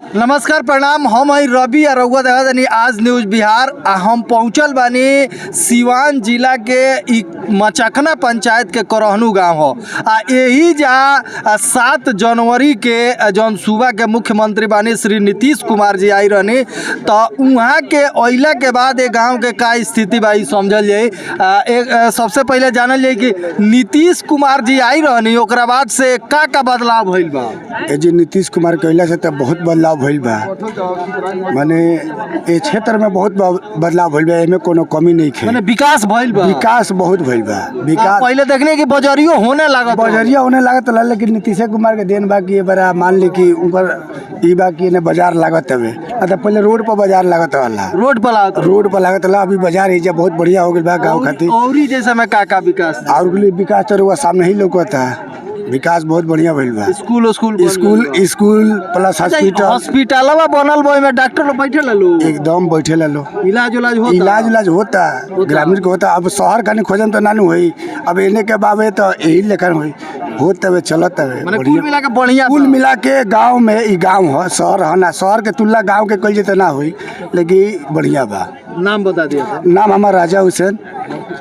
नमस्कार प्रणाम। हम हई रवि और रउआ देखा तनी आज न्यूज बिहार। हम पहुँचल बानी सिवान जिला के मचखना पंचायत के करहनू गाँव हो। यही जा 7 जनवरी के जौन सूबा के मुख्यमंत्री बानी श्री नीतीश कुमार जी आई रहनी, तो वहाँ के अइला के बाद एक गाँव के का स्थिति बा समझल जाई। सबसे पहले जानल जाई कि नीतीश कुमार जी आई रहनी, ओकरा बाद से का बदलाव भइल बा। जी नीतीश कुमार कहला से तो बहुत बदलाव भइल बा, माने ए क्षेत्र में बहुत बदलाव भइल बा। एमे कोनो कमी नहीं है, माने विकास भइल बा, विकास बहुत भइल बा। विकास पहले देखने की बजरियो होने लागत, बजरिया होने लागत, लेकिन नीतीश कुमार के देन बा कि बड़ा मान ली कि उनकर ई बा कि ने बाजार लागत हवे। मतलब पहले रोड पर बाजार लागत वाला, रोड पर लागत ला। अभी बाजार ही बहुत बढ़िया हो गइल बा गांव खातिर। और जैसे में का विकास और विकास तो वो सामने ही लौकता है। विकास बहुत बढ़िया भइल बा। स्कूल प्लस हॉस्पिटलवा बनल बा, में डॉक्टर लोग बैठे लो, एकदम बैठे लो, इलाज होता ग्रामीण को होता। अब शहर का खोजन तो नानू हुई, अब इन्हें के बाबे तो यही लेकर हुई होता है, चलता है बढ़िया। कुल मिला के गाँव में ई गाँव है, शहर है ना। शहर के तुलना गाँव के कल तो ना हुई, लेकिन बढ़िया बा। नाम बता दिया। नाम हमारा राजा हुसैन।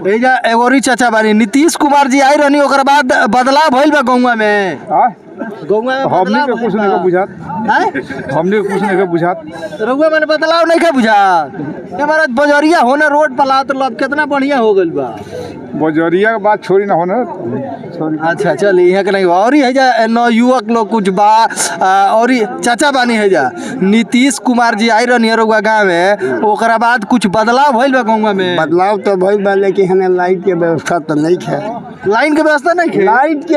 एगोरी चाचा बानी नीतीश कुमार जी आई रहनी, ओकर बाद बदलाव भइल बा गौवा में। हमने के कुछ नहीं बुझात, हमने कुछ नहीं बुझात। रउआ मैंने बदलाव नहीं के बुझात। हमारा बजरिया होने रोड पर लात लब कितना बढ़िया हो गइल बा। बजरिया के बात छोड़ी ना होना। अच्छा चल यहाँ के नहीं। और है जा युवक लोग कुछ बा, और चाचा बानी है जा नीतीश कुमार जी आई रहनी रउआ गाँव में, ओकरा बाद कुछ बदलाव भइल बा गौवा में। बदलाव तो भइल बा, लेकिन हमें लाइट के व्यवस्था तो नहीं है। लाइन के व्यवस्था नहीं है, लाइट के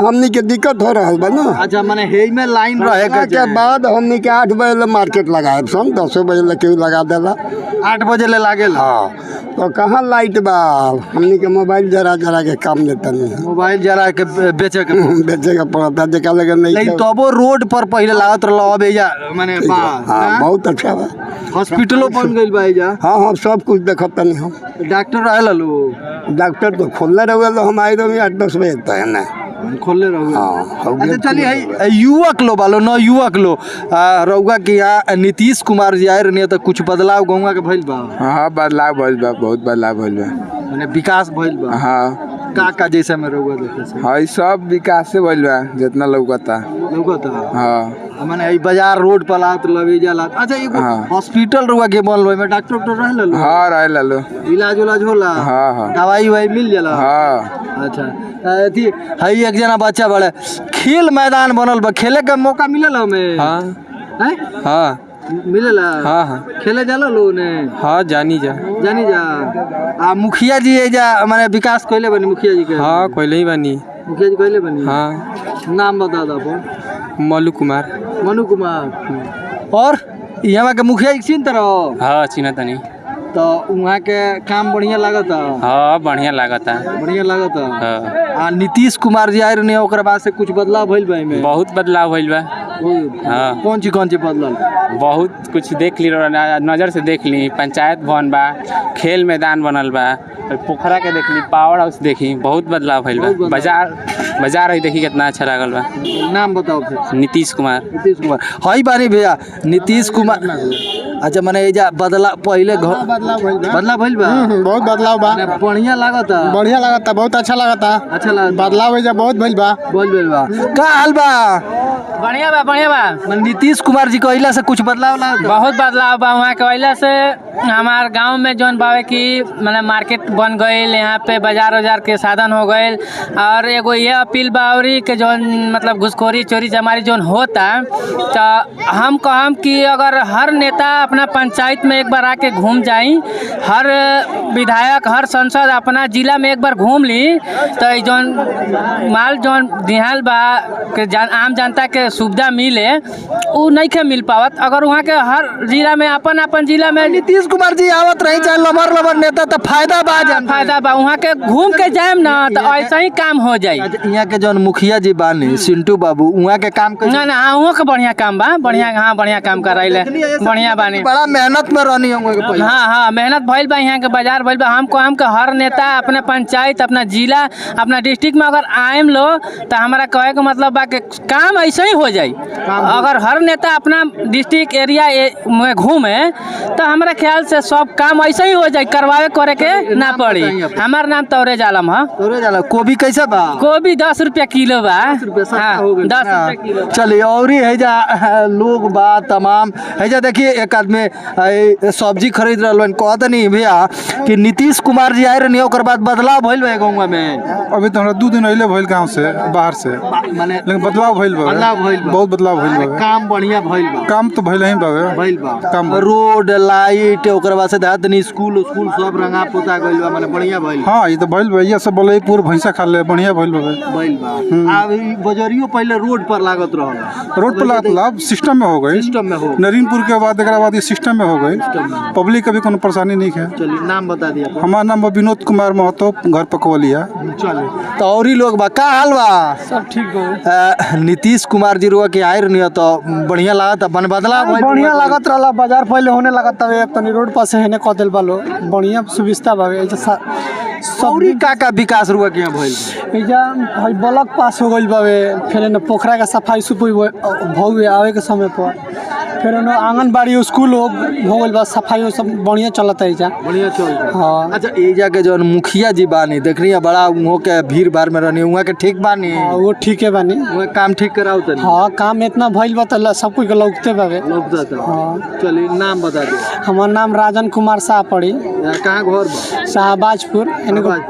हमनी के दिक्कत हो रहा बा ना। अच्छा माने हे में लाइन रहे के बाद हमनी के 8 बजे ले मार्केट लगाए, सन 10 बजे ले केहू लगा देला, 8 बजे ले लागेल। हाँ तो कहाँ लाइट बा। हमनी के मोबाइल जरा के काम देता नहीं, मोबाइल जरा के बेचे के पड़ता जेका लगे नहीं। लेकिन तबो रोड पर पहले लागत रहो, अब एजा माने बहुत अच्छा बा। हॉस्पिटलो बन गइल बा एजा। हाँ सब कुछ देखत नहीं हम। डॉक्टर रहे लो, डॉक्टर तो खोलले रहे लो, हम आए रहे 8-10 बजे तक है ना, खोलले रहो। हाँ अच्छा चलिए युवक लो बालो न युवक लो रउआ के यहाँ नीतीश कुमार जी आए रहनी, तो कुछ बदलाव गौवा के भइल बा। हाँ बदलाव भइल बा, बहुत बदलाव भइल बा, माने विकास भइल बा। हाँ का जैसे में रउआ देखे से हां सब विकास से भइल बा, जितना लौकता। हां माने बाजार रोड पर लात लगे जाला। अच्छा एगो हॉस्पिटल रउआ के बनलो, में डॉक्टर रह लो। हां रह लो, इलाज होला। हां दवाई वही मिल जाला। हां अच्छा अथी हई एक जना बच्चा बड़े खेल मैदान बनल बा, खेले के मौका मिलल हमें। हां मिलेला। हाँ खेले जाला लो ने। हाँ जानी जा मुखिया जी जा माने विकास कइले बनी मुखिया जी के। हाँ कइले ही बनी मुखिया जी कइले बनी। हाँ नाम बता दो अपन। मनु कुमार। और यहाँ के मुखिया जी चिन्हत रहो। हाँ चिन्हत नहीं। तो वहाँ के काम बढ़िया लागता। हाँ बढ़िया लागता। हाँ नीतीश कुमार जी आए रहनी, ओकरा बाद से कुछ बदलाव भइल बा में। बहुत बदलाव भइल बा। हाँ कौन सी बदलाव? बहुत कुछ देख ली, नज़र से देख ली। पंचायत भवन बा, खेल मैदान बनल बा, पोखरा के देख ली, पावर हाउस देखी, बहुत बदलाव भइल बा। बाजार ही देखी कितना अच्छा लागल बा। नाम बताओ फिर। नीतीश कुमार। हई बानी भैया नीतीश कुमार। अच्छा माने एजा बदलाव पहले बदलाव भइल बा। बहुत बदलाव बा, बढ़िया लागता। बहुत अच्छा लागता। बदलाव एजा बहुत भइल बा। का हाल बा? बढ़िया बा। नीतीश कुमार जी कहला से कुछ बदलाव लागता। बहुत बदलाव बा। वहाँ कहला से हमार गांव में जौन बावे की माने मार्केट बन गईल, यहाँ पे बाजार के साधन हो गईल। और एगो ये अपील बा औरी के जौन मतलब घुसखोरी चोरी चमारी जौन होता, तो हम कहम कि अगर हर नेता अपना पंचायत में एक बार आके घूम जाई, हर विधायक हर सांसद अपना जिला में एक बार घूम ली, तो जौन माल जौन दिहाल बा के आम जनता के सुविधा मिले, वो नहीं के मिल पावत। अगर वहाँ के हर जिला में अपन जिला में नीतीश कुमार जी आवत रही, चाहे लबर नेता, तो फायदा बा। वहाँ के घूम के जाए ना, तो ऐसा ही काम हो जाये। यहाँ के जौन मुखिया जी बानी सिंटू बाबू, वहाँ के काम ना वहाँ के बढ़िया काम बा, बढ़िया काम कर रही है, बढ़िया बानी। बड़ा मेहनत में रहनी होंगे। हाँ मेहनत भइल बा, यहाँ के बाजार भइल बा। हम के हर नेता अपने पंचायत, अपना जिला, अपना डिस्ट्रिक्ट में अगर आएम लो, तो हमारा कहे के मतलब बा के काम ऐसे ही हो जाई। अगर हर नेता अपना डिस्ट्रिक्ट एरिया में घूमे तो हमारे ख्याल से सब काम ऐसे ही हो जाए, करवावे करे के ना पड़ी। हमार नाम तौरेज आलम है। तोरे जाला कोबी कैसा बा? गोभी 10 रुपया किलो बा। 10 रुपया किलो। चलिए और है जा लोग बा तमाम है जा। देखिए एक आदमी सब्जी खरीद रहा कहता नहीं भैया कि नीतीश कुमार जी आए रही ओकर बाद बदलाव भइल बा गाँव में। अभी तो हमरा 2 दिन अइले भइल गांव से बाहर से, माने लेकिन बदलाव भइल बा, बहुत बदलाव भइल बा। काम बढ़िया भइल बा। काम तो भइल ही बावे, भइल बा। काम रोड लाइट ओकर बाद से दात नहीं स्कूल सब रंगा पोता गइल बा, माने बढ़िया भइल। हाँ ये तो भइल बा। ये सब बोले पूरा भैंसा खा ले बढ़िया भइल बावे। भइल बा। अब ई बजरियो पहले रोड पर लागत रहल, रोड पर लागत लाभ सिस्टम में हो गई। सिस्टम में हो नरीनपुर के बाद एकरा बाद ये सिस्टम में हो गई। पब्लिक का भी कोनो परेशानी नहीं है। चलिए नाम बता दिया। हमारा नाम विनोद कुमार महतो, घर पकवलिया। चलिए तो और ही लोग बा का हाल बा? सब ठीक बा। नीतीश कुमार जी रुआ के आए रहनी तो बढ़िया लागत बन बदलाव भइल। बढ़िया लागत रहला। बाजार पहले होने लागत तवे तनी रोड पास हेने क देल बालो, बढ़िया सुविधा बावे। सौरी का विकास रुआ के यहाँ भइल बा? एजा हई ब्लॉक पास हो गइल बावे, फिर न पोखरा का सफाई सुफाई भौवे आवे के समय पर, फिर न आंगनबाड़ी स्कूल हो गइल बा, सफाई सब बढ़िया चलत है एजा। बढ़िया चल बा। हाँ। अच्छा एजा के जौन मुखिया जी बानी देखनी बड़ा उहो के भीड़ भाड़ में रहनी, उहाँ के ठीक बानी? वो ठीक है बानी। उहाँ काम ठीक कराओ तनी? हाँ काम इतना भइल बा त सब कुछ लौकते बावे। लौकता। हाँ। चलिए नाम बता दिया। हमार नाम राजन कुमार शाह पड़ी। कहाँ घर बा? शाहबाजपुर,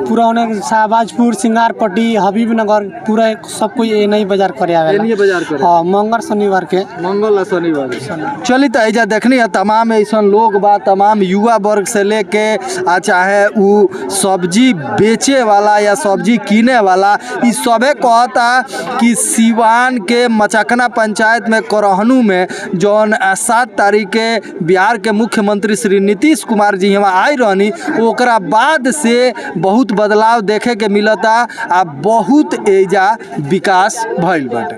पूरा उन्हें शाहबाजपुर, सिंगारपट्टी, हबीबनगर, पूरा सब कोई ये नहीं बाजार करे आवेला। एनिए बाजार करे? हाँ मंगल शनिवार के। मंगल और शनिवार। चली तो एजा देखनी है तमाम ऐसा लोग बा, तमाम युवा वर्ग से लेके चाहे वो सब्जी बेचे वाला या सब्जी कीने वाला, इस सबे कहता कि सिवान के मचकना पंचायत में करहनू में जौन 7 तारीख के बिहार के मुख्यमंत्री श्री नीतीश कुमार जी यहाँ आए रहनी, ओकरा बाद से बहुत बदलाव देखे के मिलता आ बहुत एजा विकास भइल बाटे।